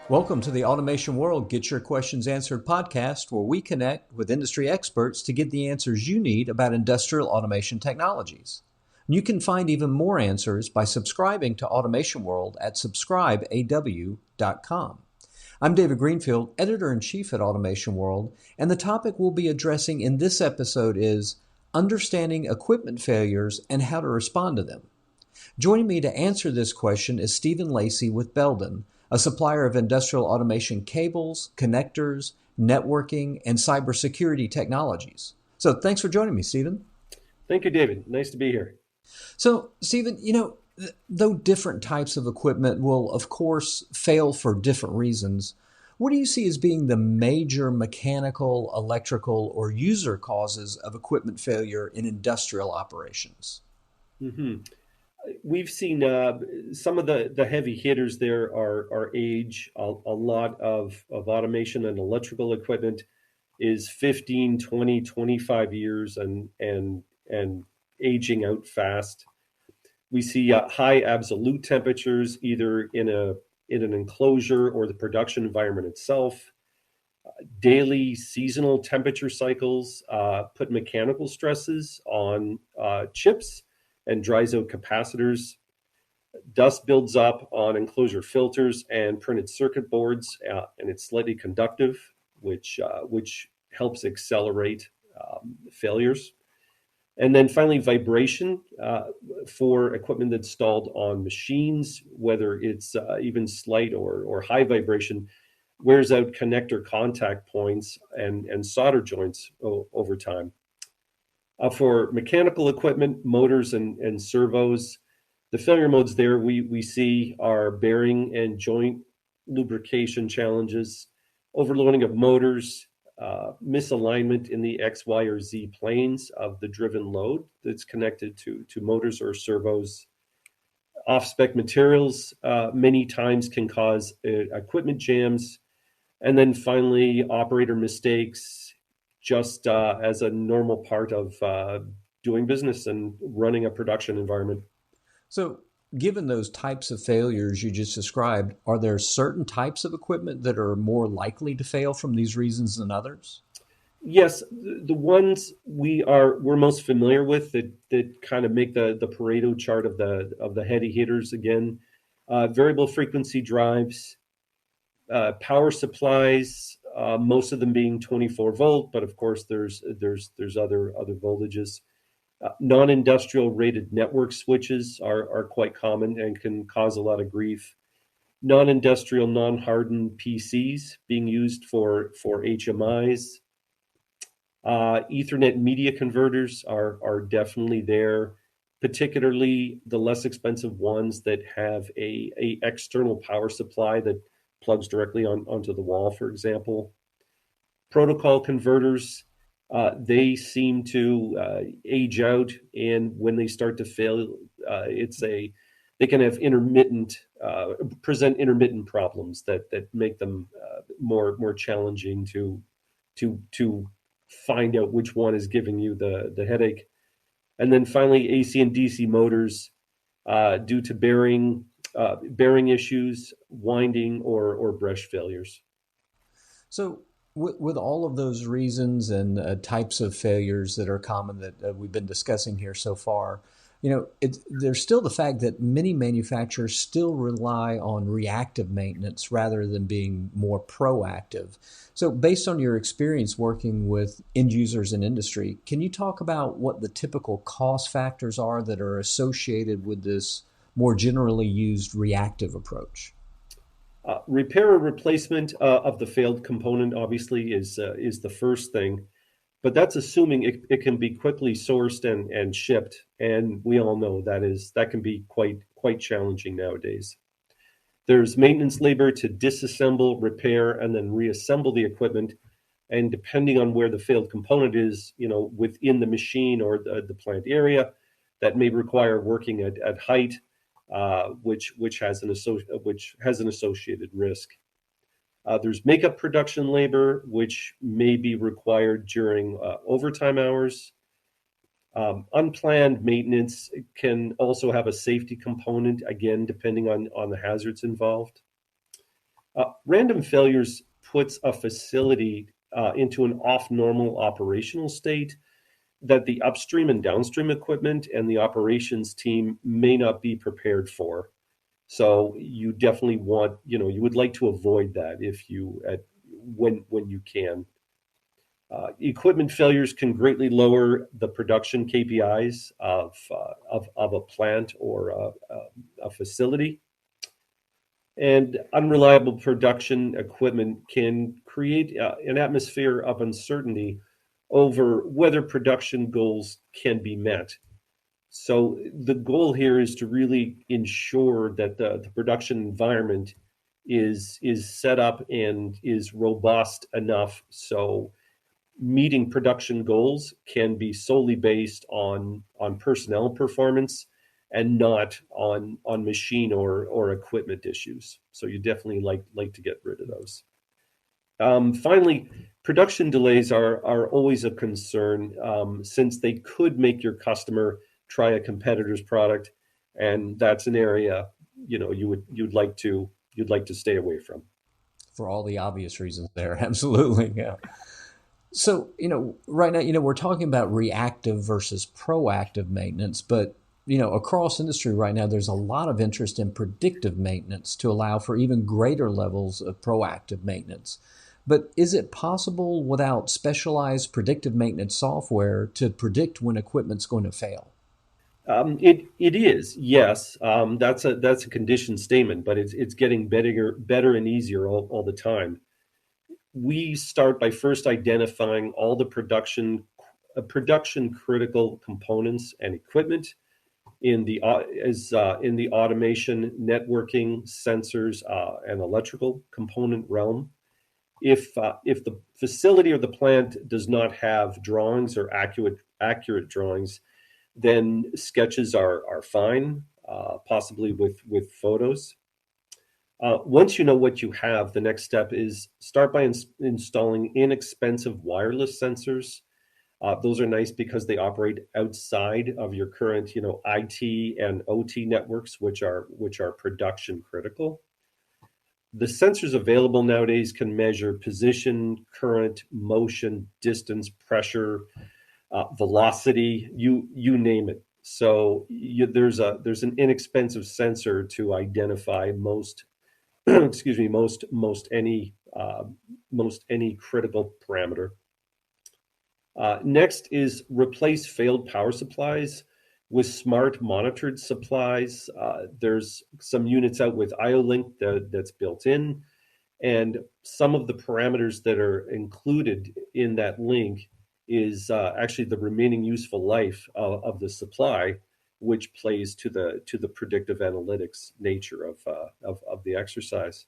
Welcome to the Automation World Get Your Questions Answered podcast, where we connect with industry experts to get the answers you need about industrial automation technologies. You can find even more answers by subscribing to Automation World at subscribeaw.com. I'm David Greenfield, Editor-in-Chief at Automation World, and the topic we'll be addressing in this episode is understanding equipment failures and how to respond to them. Joining me to answer this question is Stephen Lacey with Belden, a supplier of industrial automation cables, connectors, networking, and cybersecurity technologies. So thanks for joining me, Stephen. Thank you, David. Nice to be here. So, Stephen, though different types of equipment will, of course, fail for different reasons, what do you see as being the major mechanical, electrical, or user causes of equipment failure in industrial operations? We've seen some of the heavy hitters there are age. A lot of automation and electrical equipment is 15, 20, 25 years and aging out fast. We see high absolute temperatures either in an enclosure or the production environment itself. Daily seasonal temperature cycles put mechanical stresses on chips and dries out capacitors. Dust builds up on enclosure filters and printed circuit boards, and it's slightly conductive, which helps accelerate failures. And then finally, vibration for equipment that's installed on machines, whether it's even slight or high vibration, wears out connector contact points and solder joints over time. For mechanical equipment, motors and servos, the failure modes there we see are bearing and joint lubrication challenges, overloading of motors, misalignment in the X, Y, or Z planes of the driven load that's connected to motors or servos. Off-spec materials many times can cause equipment jams. And then finally, operator mistakes, just as a normal part of doing business and running a production environment. So, given those types of failures you just described, are there certain types of equipment that are more likely to fail from these reasons than others? Yes, the ones we're most familiar with that kind of make the Pareto chart of the heavy hitters again, variable frequency drives, power supplies, most of them being 24 volt, but of course there's other voltages. Non-industrial rated network switches are quite common and can cause a lot of grief. Non-industrial, non-hardened PCs being used for HMIs. Ethernet media converters are definitely there, particularly the less expensive ones that have a external power supply that plugs directly onto the wall, for example. Protocol converters, they seem to age out, and when they start to fail, they can have present intermittent problems that make them more challenging to find out which one is giving you the headache. And then finally, AC and DC motors, due to bearing issues, winding, or brush failures. So with all of those reasons and types of failures that are common that we've been discussing here so far, there's still the fact that many manufacturers still rely on reactive maintenance rather than being more proactive. So based on your experience working with end users in industry, can you talk about what the typical cost factors are that are associated with this more generally used reactive approach? Repair or replacement of the failed component obviously is the first thing, but that's assuming it can be quickly sourced and shipped, and we all know that can be quite challenging nowadays. There's maintenance labor to disassemble, repair, and then reassemble the equipment, and depending on where the failed component is, within the machine or the plant area, that may require working at height, which has an associated risk. There's makeup production labor, which may be required during overtime hours. Unplanned maintenance can also have a safety component, again, depending on the hazards involved. Random failures puts a facility into an off-normal operational state that the upstream and downstream equipment and the operations team may not be prepared for. So you definitely want, you would like to avoid that if you when you can. Equipment failures can greatly lower the production KPIs of a plant or a facility. And unreliable production equipment can create an atmosphere of uncertainty over whether production goals can be met. So the goal here is to really ensure that the production environment is set up and is robust enough so meeting production goals can be solely based on personnel performance and not on machine or equipment issues. So you definitely like to get rid of those. Finally, production delays are always a concern since they could make your customer try a competitor's product, and that's an area you'd like to stay away from. For all the obvious reasons there. Absolutely. Yeah. So, right now, we're talking about reactive versus proactive maintenance, but, across industry right now, there's a lot of interest in predictive maintenance to allow for even greater levels of proactive maintenance. But is it possible without specialized predictive maintenance software to predict when equipment's going to fail? It is, yes. That's a conditioned statement, but it's getting better and easier all the time. We start by first identifying all the production critical components and equipment in the automation, networking, sensors, and electrical component realm. If the facility or the plant does not have drawings or accurate drawings, then sketches are fine, possibly with photos. Once you know what you have, the next step is start by installing inexpensive wireless sensors. Those are nice because they operate outside of your current, IT and OT networks, which are production critical. The sensors available nowadays can measure position, current, motion, distance, pressure, velocity, you name it. So there's an inexpensive sensor to identify most excuse me, most any critical parameter. Next is replace failed power supplies with smart monitored supplies. There's some units out with IO-Link that's built in, and some of the parameters that are included in that link is actually the remaining useful life of the supply, which plays to the predictive analytics nature of the exercise.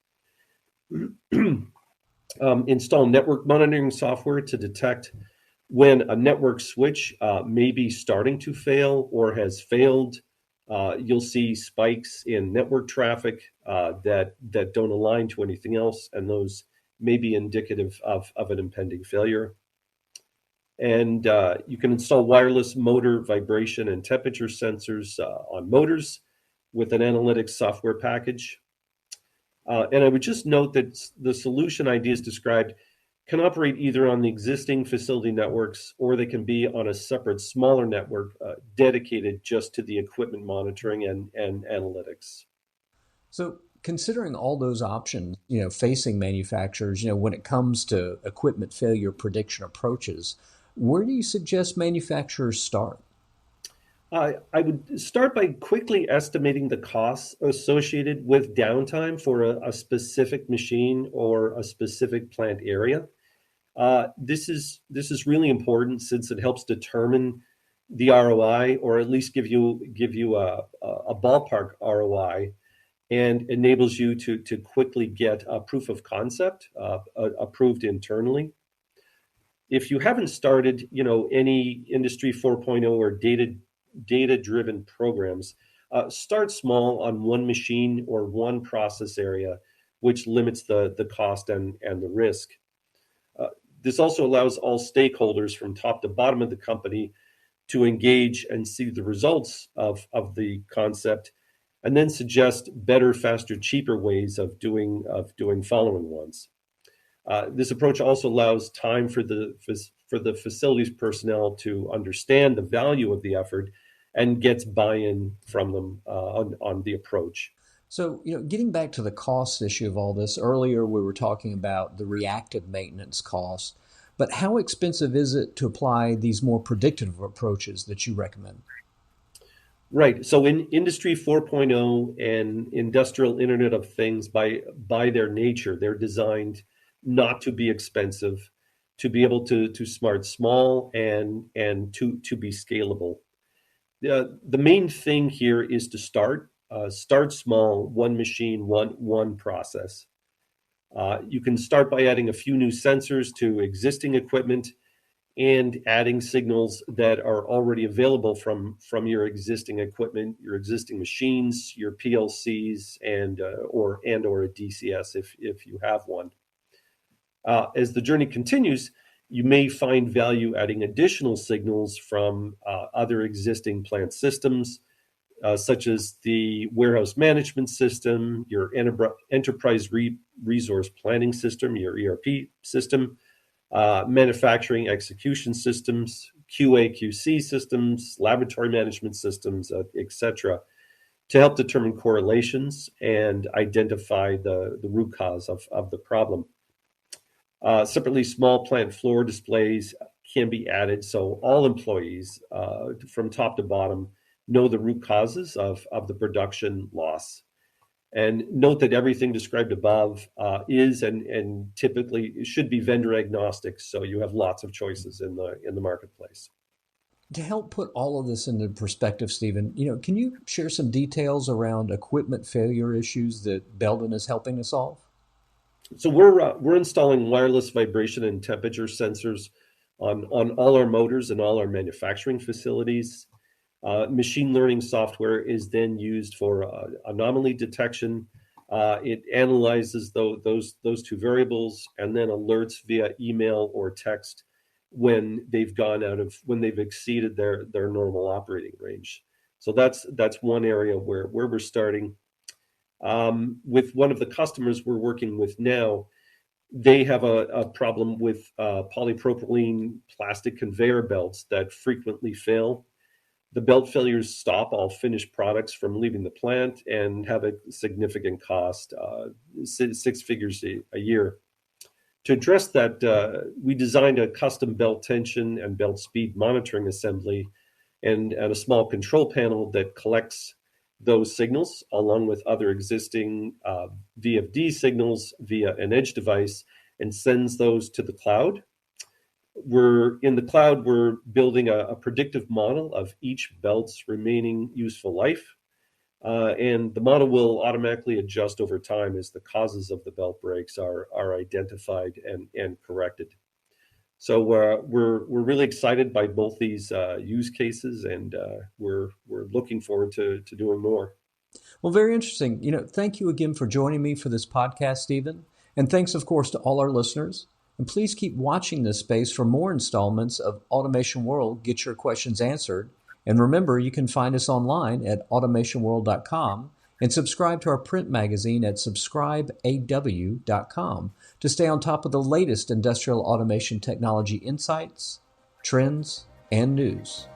Install network monitoring software to detect when a network switch may be starting to fail or has failed. You'll see spikes in network traffic that don't align to anything else, and those may be indicative of an impending failure. And you can install wireless motor vibration and temperature sensors on motors with an analytics software package. And I would just note that the solution ideas described can operate either on the existing facility networks or they can be on a separate, smaller network dedicated just to the equipment monitoring and analytics. So, considering all those options, facing manufacturers, when it comes to equipment failure prediction approaches, where do you suggest manufacturers start? I would start by quickly estimating the costs associated with downtime for a specific machine or a specific plant area. This is really important since it helps determine the ROI, or at least give you a ballpark ROI, and enables you to quickly get a proof of concept approved internally. If you haven't started, any Industry 4.0 or data driven programs, start small on one machine or one process area which limits the cost and the risk. Uh, this also allows all stakeholders from top to bottom of the company to engage and see the results of the concept, and then suggest better, faster, cheaper ways of doing following ones. This approach also allows time for the facilities personnel to understand the value of the effort and gets buy-in from them on the approach. So, getting back to the cost issue of all this, earlier we were talking about the reactive maintenance costs, but how expensive is it to apply these more predictive approaches that you recommend? Right. So in Industry 4.0 and Industrial Internet of Things, by their nature, they're designed not to be expensive, to be able to smart small and to be scalable. The main thing here is to start small, one machine, one process. You can start by adding a few new sensors to existing equipment and adding signals that are already available from your existing equipment, your existing machines, your PLCs, and or a DCS if you have one. As the journey continues, you may find value adding additional signals from other existing plant systems, such as the warehouse management system, your enterprise resource planning system, your ERP system, manufacturing execution systems, QA/QC systems, laboratory management systems, etc., to help determine correlations and identify the root cause of the problem. Separately, small plant floor displays can be added so all employees from top to bottom know the root causes of the production loss. And note that everything described above is and typically should be vendor agnostic, so you have lots of choices in the marketplace. To help put all of this into perspective, Stephen, can you share some details around equipment failure issues that Belden is helping to solve? So we're installing wireless vibration and temperature sensors on all our motors and all our manufacturing facilities. Machine learning software is then used for anomaly detection. It analyzes those two variables and then alerts via email or text when they've exceeded their normal operating range. So that's one area where we're starting. With one of the customers we're working with now, they have a problem with polypropylene plastic conveyor belts that frequently fail. The belt failures stop all finished products from leaving the plant and have a significant cost, six figures a year. To address that, we designed a custom belt tension and belt speed monitoring assembly and a small control panel that collects those signals along with other existing VFD signals via an edge device and sends those to the cloud. We're building a predictive model of each belt's remaining useful life. And the model will automatically adjust over time as the causes of the belt breaks are identified and corrected. So we're really excited by both these use cases, and we're looking forward to doing more. Well, very interesting. Thank you again for joining me for this podcast, Stephen. And thanks, of course, to all our listeners. And please keep watching this space for more installments of Automation World Get Your Questions Answered. And remember, you can find us online at automationworld.com and subscribe to our print magazine at subscribeaw.com to stay on top of the latest industrial automation technology insights, trends, and news.